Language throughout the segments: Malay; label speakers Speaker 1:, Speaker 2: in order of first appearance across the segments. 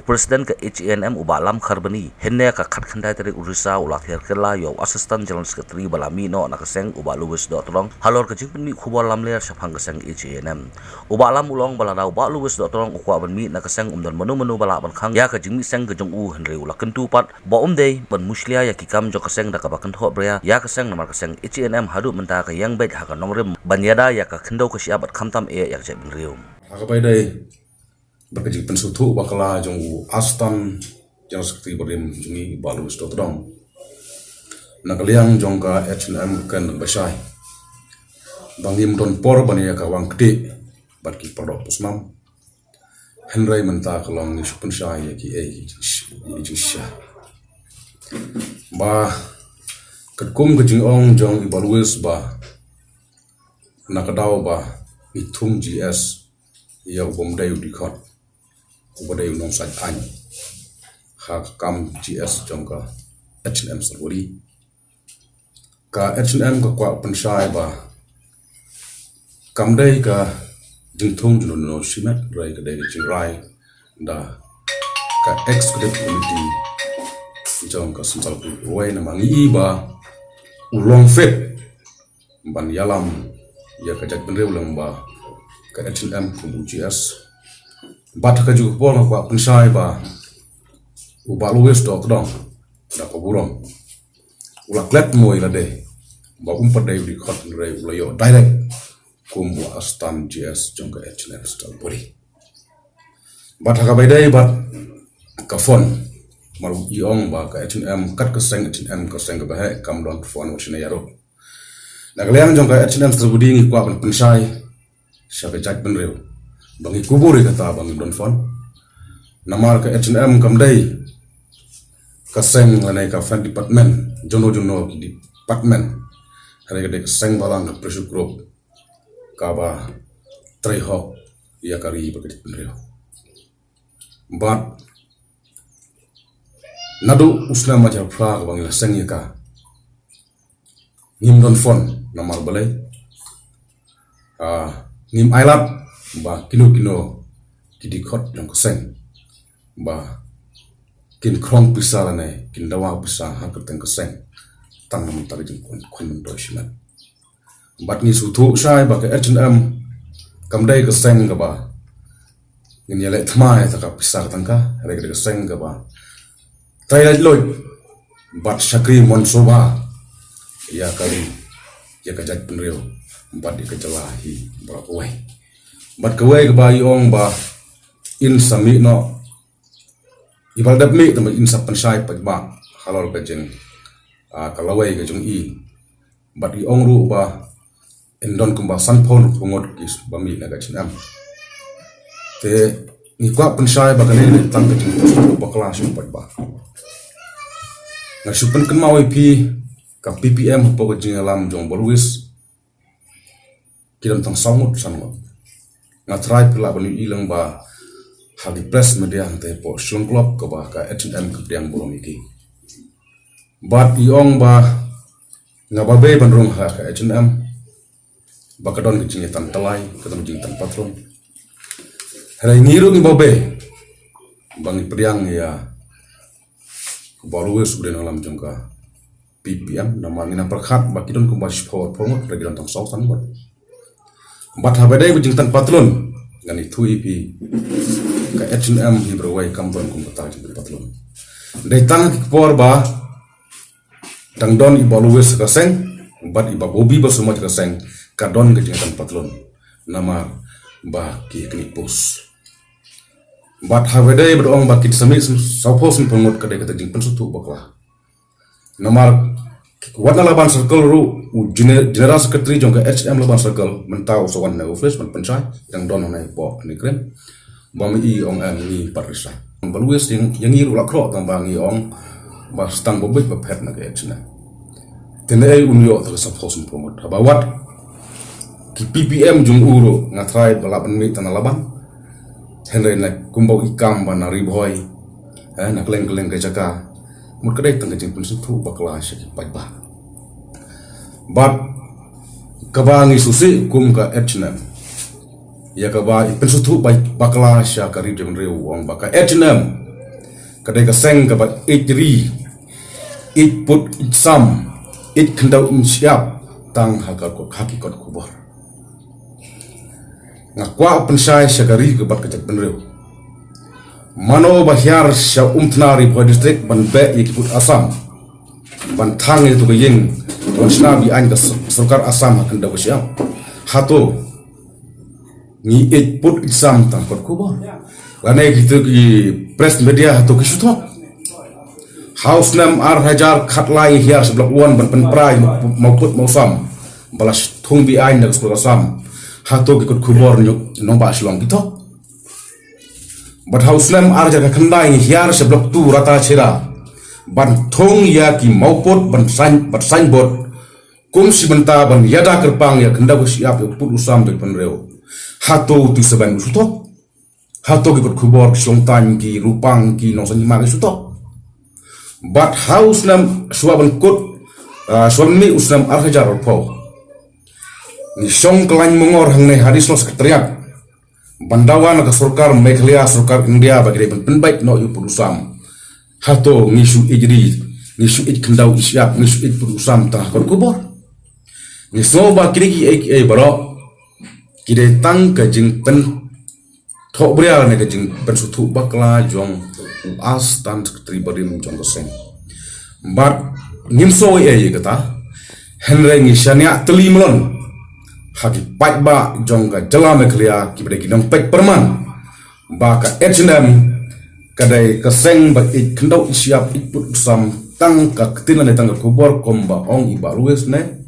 Speaker 1: Presiden ke HNM ubalam kharbani henne ka khatkhanda tari urisa ulakhir kela yo Assistant General Secretary balami no nakaseng ubaluwis do trong halor ka jingpin khubal lamler saphang kaseng HNM ubalam ulong balada ubaluwis do trong ukwa banmi nakaseng umdan menu bala ban khang ya ka jingmi seng ka jongu henre ulakentu pat ba umdei ban muslia ya kikam jo kaseng da ka bakan tho brea ya kaseng namar kaseng HNM hadu menta ka yang bet ha ka nongrem banyada ya ka khendo ka siabat khamtam ya ka jebin rium
Speaker 2: Hakapai dai berkejing pensutu bakala jongu astan General Secretary berim jungi balu stotodong nakaliang jongka H&M kan basai bangim don por bania ka wang kti barki prodok pusmam Henry menta kalong ni supun sai ki jisha ba ketkum kejing ong jong ibaluis ba nakadaw ba itum GS ya bomday dikot ubadai nong sai an ha kam GS jongka H&M salwari ka H&M ka kwa pensai ba kam dai ka jingthong no simet rai ka dai jingrai da ka executive committee jongka sensal wai na mangi ba ulong fet ban yalam ya ka jak benrew lang ba ka H&M kubu GS bat ka juga pol kwa pensai ba ubaluwis do todong da ko burom ula klet mo ila de ba umpat dai di khot re ula yo direct kumbu astan GS jongka H&M stal bori bat ka bai dai bat ka fon maru iong ba ka H&M kat ka seng H&M ka seng ka ba kam don fon wachina yaro nagaliang jongka H&M stal bodi ngi kwa pensai siapa jak benrew bangi kuburi kata bangi don fon namar ka H&M kam dai kaseng lanai ka fan department jono ki department hari ka dek seng balang ka pressure group ka ba trai hok ya kari baget benrew but nadu usna maja pra ka bangi seng ya ka ngim don fon namar balai ngim ailat ba kino kidikot yang keseng ba kin krong pisah ne kin dawa pisah hampir teng keseng tang nam tali jeng kun do shiman bat ni sutu sai ba ke H&M kam dai keseng ga ba ngin yale thma ta ka pisah tangka re ke keseng ga ba tai loi bat shakri monsoba ya kali ya kajat penreo bat di kecelahi berapa wai bat kawai ke bayi ong ba in sami no ibaldap mi tama in sa pensai pa ba halal ka jeng kalawai ka jeng i bat i ong ru ba endon kumba sanpon pungot kis ba mi na ka H&M te ni kwa pensai ba kanene tang ka jeng ba kelas pa ba na supen kan mawai pi ka PPM po ka jeng alam jong bolwis kiram tang sangot nga try pula bani ilang ba hagi press media hante po shun club ko ba ka H&M ka priang bolong iki bat iong ba nga babe bandrong ha ka H&M ba ka don kijing tan talai ka don jing tan patron harai ngiru ngi babe bangi priang ya bolwes bren alam jongka PPM nama ngina perkhat ba kidon ko ba sport promote regi don tang sausan bot bat habadai bujing tan patlon ngani thu ipi ka H&M hi berwai kampon kum kata jing patlon dai tang por ba tang don i bolwes ka seng bat i ba bobi ba semua ka seng ka don ka jing tan patlon nama ba ki kni pos bat habadai berong ba kit sami sapos pemot ka dai kata jing pensutu bakla namar Wadna laban circle ru general secretary jongka H&M laban circle mentau sowan na office man pensai yang don na po ni krem bami i ong an ni parisa balwes yang i ru lakro tang bangi ong ba stang bobek ba pet na ke H&M tene ai unyo ta sa phosum promote abawat ki PPM jung uro ngatrai balaban mi tan laban henry na kumbau ikam ba na riboy na kleng ke jaka mut kadai tang jing pun sutu bakla syaki ba bat kabangi susi kum ka H&M ya ka ba pen sutu bakla syakari dem reu wong baka H&M kadai kaseng kabat ri put sam kendau siap tang hakikat kubur ngakwa pensai syagari kabat kejat penreu mano bahyar sya umtnari bo distrik ban be ikut Asam ban thang itu kayeng ban snabi an ka sarkar Asam kendau siap hato ni put sam tang kubur Lanai gitu ki press media atau ki sutok house nam hajar khatlai hiar sebelah wan ban penprai mauput mausam balas thung bi ain nak sekolah sam hato ki kubor nyok ba silong gitu but house nam hajar khandai hiar sebelah tu rata cera ban thung ya ki mauput ban signboard kum sibenta ban yada kerpang ya kenda ko siap put usam be penreu hato tu seban sutok hato ki kubor syongtan ki rupang ki nong sanji mari sutok but house nam suaban kut suami usnam arhajar po ni syong klan mongor hangne hadis no sekretariat bandawan ka sarkar Meghalaya sarkar India bagi penbaik no yu purusam hato ngisu ijri ngisu ij kendau siap ngisu ij purusam tah kubor ni soba kiri ki baro kide tang ka jing pen Thok berial ne kajing pensutu bakla jong as tan tribarim jong koseng. But nimso ye kata henre ngi shania telimlon haki pat ba jong ka jala Meghalaya kibade kinong pek perman ba ka H&M kadai keseng ba ik kendau siap ikut usam tang ka ketinan ne tang ka kubor komba ong iba lues ne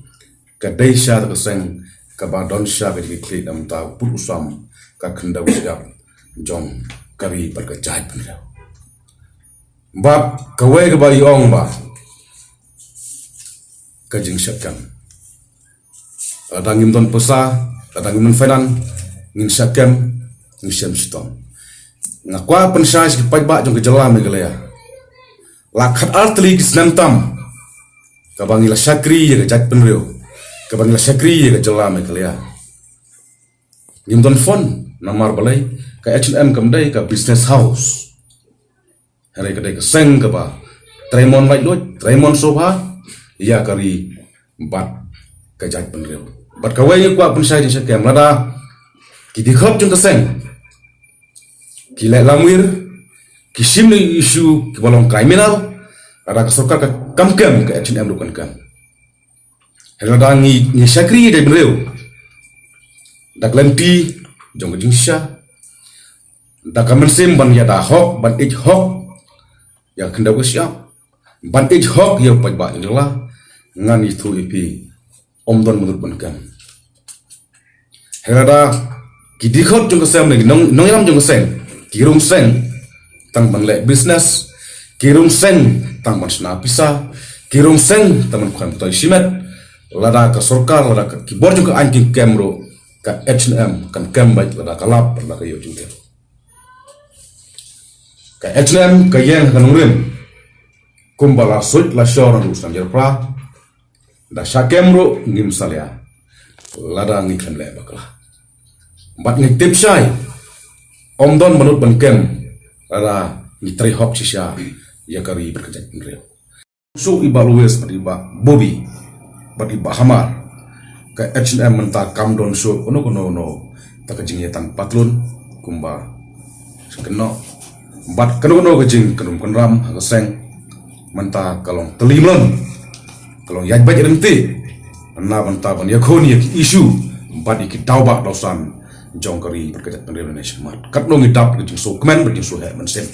Speaker 2: kadai sya keseng ka ba don sya ka diklik am ta put usam ka kendau siap jong kari berkejahit penreu bab kawai ke bayi ong ba kajing syakam adangim don pesa adangim don fenan ngin syakam ngin syam ngakwa pensai sipai ba jong kejala Meghalaya lakhat artli kisnantam kabangila syakri ya kejahit penreu kabangila syakri ya kejala Meghalaya ngim don fon namar balai ka H&M kamdai ka business house hari kadai ka seng ka ba Tremon light lot Tremon sofa ya kari bat ka jat penreu bat ka wai kwa pensai di syakam lada ki dikhop jung ka seng ki lai lamwir ki sim ni isu ki bolong kriminal ada ka sarkar ka kamkam ka H&M dukan kan lada ngi syakri dai penreu dak lenti jong ka jingsha da kamen ban ya da hok ban ik hok ya kenda ko siap ban ik hok ya pa ba jela ngan itu ipi omdon menurut ban kan herada ki dikhot jong kasem ne nong yam jong kasem kirum seng tang ban le business kirum seng tang ban sna pisa kirum seng tang ban kham toy simet lada ka sarkar lada ka kibor jong ka anking kemro ka H&M kan kembait lada kalap lada ka yo jong ka H&M ka yen kanungrim kumbala suit la shor na usam jerpra da shakemro ngim salya lada ngi kemle bakla bat ngi tip shai omdon manut bankem lada ngi tri hok shisha yakari berkejat penreu so iba luwes iba Bobby bat iba Hamar ka H&M menta kamdon so ono tak jingyetan patlun kumba keno bat keno kejing kenum kenram haseng menta kalong telimlon kalong yaj baj renti na menta ban yakoni isu bat iki tauba dosan jongkari berkejat penreu Indonesia mat katno ngidap kejing so kemen berjing so he mensem